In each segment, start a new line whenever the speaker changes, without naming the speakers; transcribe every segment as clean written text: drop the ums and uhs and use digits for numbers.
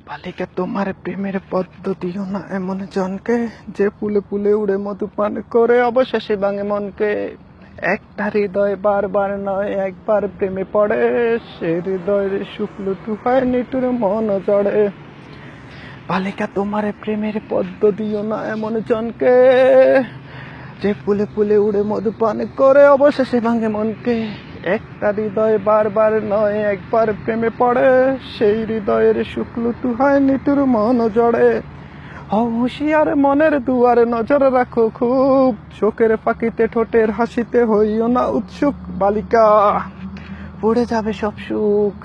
বালিকা তোমার প্রেমের পদ্ধতিও না এমন জনকে, যে ফুলে ফুলে উড়ে মধু পান করে অবশেষে ভাঙে মনকে। একটা হৃদয় বারবার নয় একবার প্রেমে পড়ে, সে হৃদয়ের শুক্লটু হয় নিটুর মন জড়ে। বালিকা তোমার প্রেমের পদ্ধতিও না এমন জনকে, যে ফুলে ফুলে উড়ে মধু পান করে অবশেষে ভাঙে মনকে। একটা হৃদয় বারবার নয় একবার প্রেমে পড়ে, সেই হৃদয়ের শুক্লটু হয় নিটুর মন জড়ে। হও হুঁশিয়ার মনের দুয়ারে নজর রাখো খুব, চোখের ফাঁকিতে ঠোঁটের হাসিতে হইও না উৎসুক। বালিকা পড়ে যাবে সব সুখ।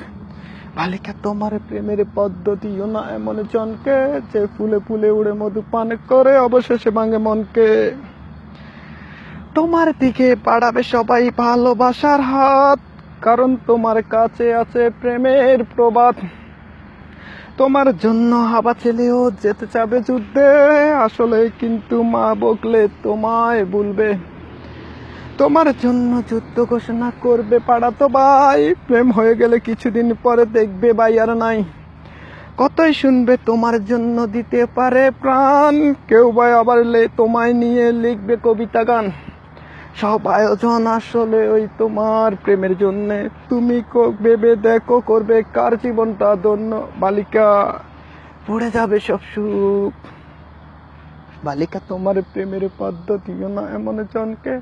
বালিকা তোমার প্রেমের পদ্ধতিও না এমন জনকে, যে ফুলে ফুলে উড়ে মধু পান করে অবশেষে ভাঙে মনকে। তোমার দিকে বাড়াবে সবাই ভালোবাসার হাত, কারণ তোমার কাছে আছে প্রেমের প্রবাদ। তোমার জন্য হাবা ছেলেও যেতে চাবে যুদ্ধে, আসলে কিন্তু মা বকলে তোমায় বলবে। তোমার জন্য যুদ্ধ ঘোষণা করবে পাড়াতো ভাই, প্রেম হয়ে গেলে কিছুদিন পরে দেখবে ভাই আর নাই। কতই শুনবে তোমার জন্য দিতে পারে প্রাণ, কেউ ভাই আবার তোমায় নিয়ে লিখবে কবিতা গান। সব আয়োজন আসলে ওই তোমার প্রেমের জন্য, তুমি ভেবে দেখো করবে কার জীবনটা ধন্য। বালিকা পড়ে যাবে সব সুখ। বালিকা তোমার প্রেমের পদ্ধতিও না এমন জনকে,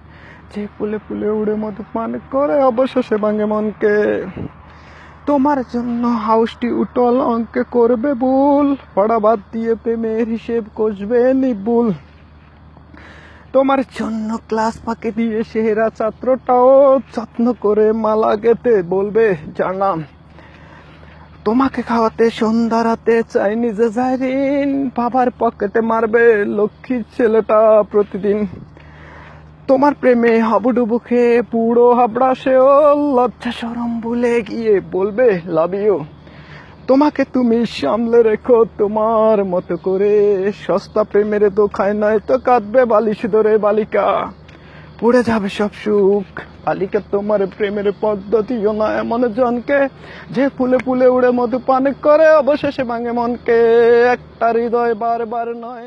যে ফুলে ফুলে উড়ে মধু পান করে অবশেষে ভাঙে মনকে। তোমার জন্য হাউসটি উঠল অঙ্কে করবে ভুল, পড়া বাদ দিয়ে প্রেমের হিসেব কষবে নিবুল। তোমার জন্য ক্লাস ফাঁকি দিয়ে সেরা ছাত্রটাও যত্ন করে মালা গেতে বলবে জানাম। তোমাকে খাওয়াতে সন্ধ্যা রাতে চাই নিজে যাইরিন, বাবার পকেটে মারবে লক্ষ্মীর ছেলেটা প্রতিদিন। তোমার প্রেমে হাবুডুবু খেয়ে পুরো হাবড়া সেও লজ্জা শরম ভুলে গিয়ে বলবে লাভ ইউ। তোমাকে তুমি সামলে রেখো তোমার মতো করে, সস্তা প্রেমের দোকায় নয় তো কাঁদবে বালিশ ধরে। বালিকা পড়ে যাবে সব সুখ। বালিকা তোমার প্রেমের পদ্ধতিও না এমন জনকে, যে ফুলে ফুলে উড়ে মধু পান করে অবশেষে ভাঙে মনকে। একটা হৃদয় বারবার নয়।